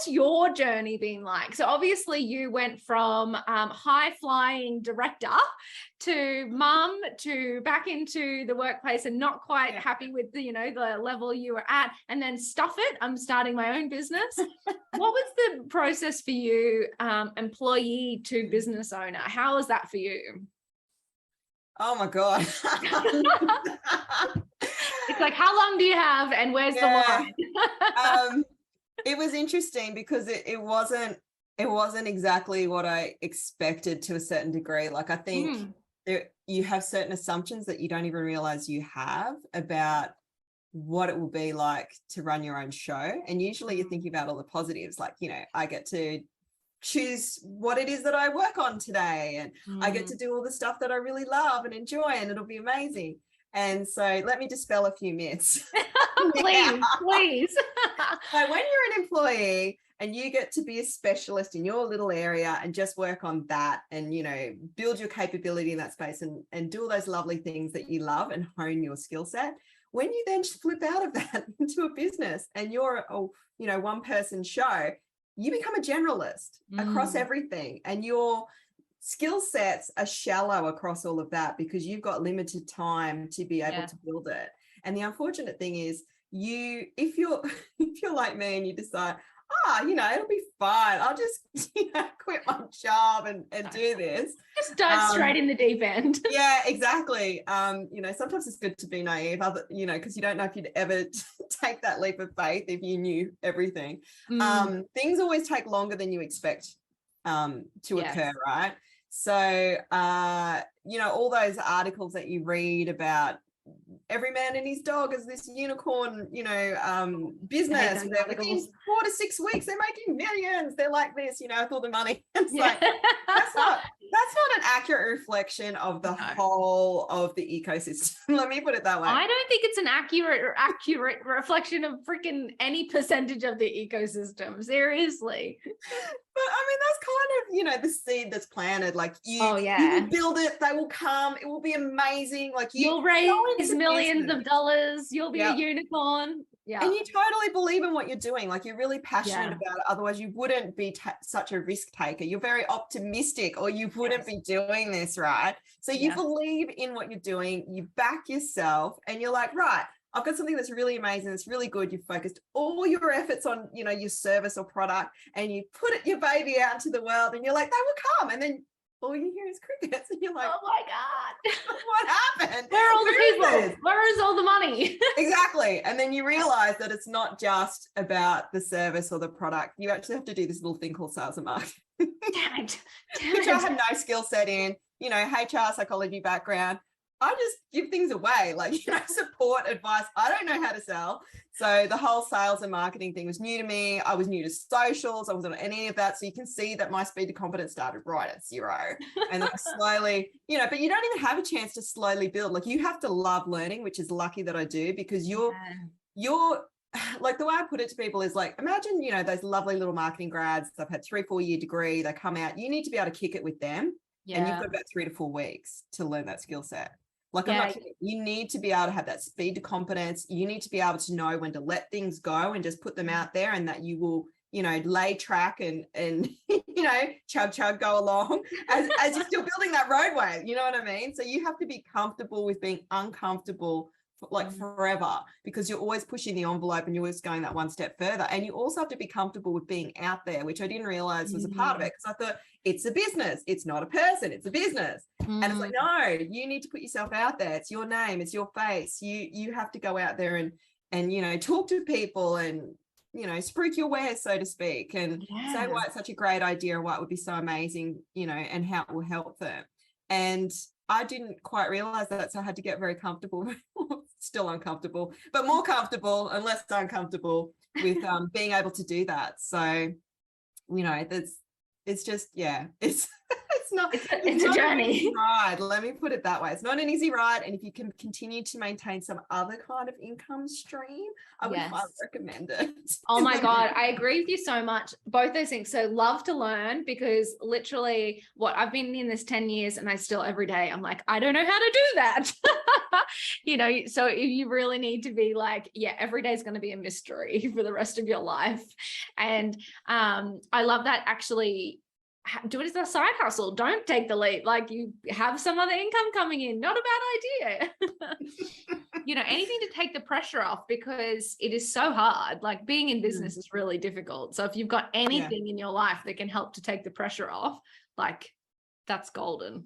what's your journey been like? So obviously you went from high flying director to mum to back into the workplace and not quite happy with the, the level you were at, and then stuff it, I'm starting my own business. What was the process for you, employee to business owner? How was that for you? Oh my God. It's like, how long do you have and where's the line? It was interesting because it wasn't exactly what I expected to a certain degree. Like, I think you have certain assumptions that you don't even realize you have about what it will be like to run your own show. And usually you're thinking about all the positives, like, I get to choose what it is that I work on today, and I get to do all the stuff that I really love and enjoy, and it'll be amazing. And so let me dispel a few myths. Please. So when you're an employee and you get to be a specialist in your little area and just work on that and, build your capability in that space and do all those lovely things that you love and hone your skill set, when you then flip out of that into a business and you're a one person show, you become a generalist across everything, and your skill sets are shallow across all of that because you've got limited time to be able to build it. And the unfortunate thing is, if you're like me and you decide, it'll be fine, I'll just quit my job and do this, just dive straight in the deep end. Yeah, exactly. Sometimes it's good to be naive, because you don't know if you'd ever take that leap of faith if you knew everything. Things always take longer than you expect to occur, right? So all those articles that you read about every man and his dog is this unicorn, business. Within 4 to 6 weeks, they're making millions. They're like this, with all the money. It's like, that's not an accurate reflection of the whole of the ecosystem. Let me put it that way. I don't think it's an accurate reflection of freaking any percentage of the ecosystem. Seriously. But I mean, that's kind of, the seed that's planted. Like you will build it, they will come, it will be amazing. Like you'll raise millions of dollars, you'll be a unicorn. Yeah. And you totally believe in what you're doing. Like, you're really passionate about it. Otherwise you wouldn't be such a risk taker. You're very optimistic, or you wouldn't be doing this, right? So you believe in what you're doing, you back yourself, and you're like, right, I've got something that's really amazing, it's really good. You've focused all your efforts on, your service or product, and you put your baby out into the world, and you're like, they will come. And then all you hear is crickets, and you're like, oh my God, what happened? Where are all the people? Where is all the money? Exactly. And then you realize that it's not just about the service or the product. You actually have to do this little thing called sales and marketing. Damn it. Which I have no skill set in, HR, psychology background. I just give things away, like, support, advice. I don't know how to sell. So the whole sales and marketing thing was new to me. I was new to socials. I wasn't on any of that. So you can see that my speed to confidence started right at 0. And then slowly, but you don't even have a chance to slowly build. Like, you have to love learning, which is lucky that I do, because you're like, the way I put it to people is like, imagine, those lovely little marketing grads. They've had 3-4 year degree. They come out. You need to be able to kick it with them. Yeah. And you've got about 3 to 4 weeks to learn that skill set. Like, I'm not kidding. You need to be able to have that speed to competence. You need to be able to know when to let things go and just put them out there, and that you will, lay track and chug go along as you're still building that roadway. You know what I mean? So you have to be comfortable with being uncomfortable forever, because you're always pushing the envelope and you're always going that one step further. And you also have to be comfortable with being out there, which I didn't realize was a part of it, because I thought it's a business, it's not a person, it's a business. And it's like, no, you need to put yourself out there. It's your name, it's your face. You have to go out there and talk to people and spruik your wares, so to speak, and say why it's such a great idea and why it would be so amazing, and how it will help them. And I didn't quite realize that, so I had to get very comfortable, still uncomfortable, but more comfortable and less uncomfortable with being able to do that. So, it's just, it's a journey. Ride. Let me put it that way. It's not an easy ride. And if you can continue to maintain some other kind of income stream, I would highly recommend it. Oh my God. I agree with you so much. Both those things. So love to learn, because literally I've been in this 10 years and I still every day, I'm like, I don't know how to do that. So you really need to be like, every day is going to be a mystery for the rest of your life. And I love that. Actually do it as a side hustle. Don't take the leap. Like, you have some other income coming in. Not a bad idea. Anything to take the pressure off, because it is so hard. Like, being in business is really difficult. So if you've got anything in your life that can help to take the pressure off, like, that's golden.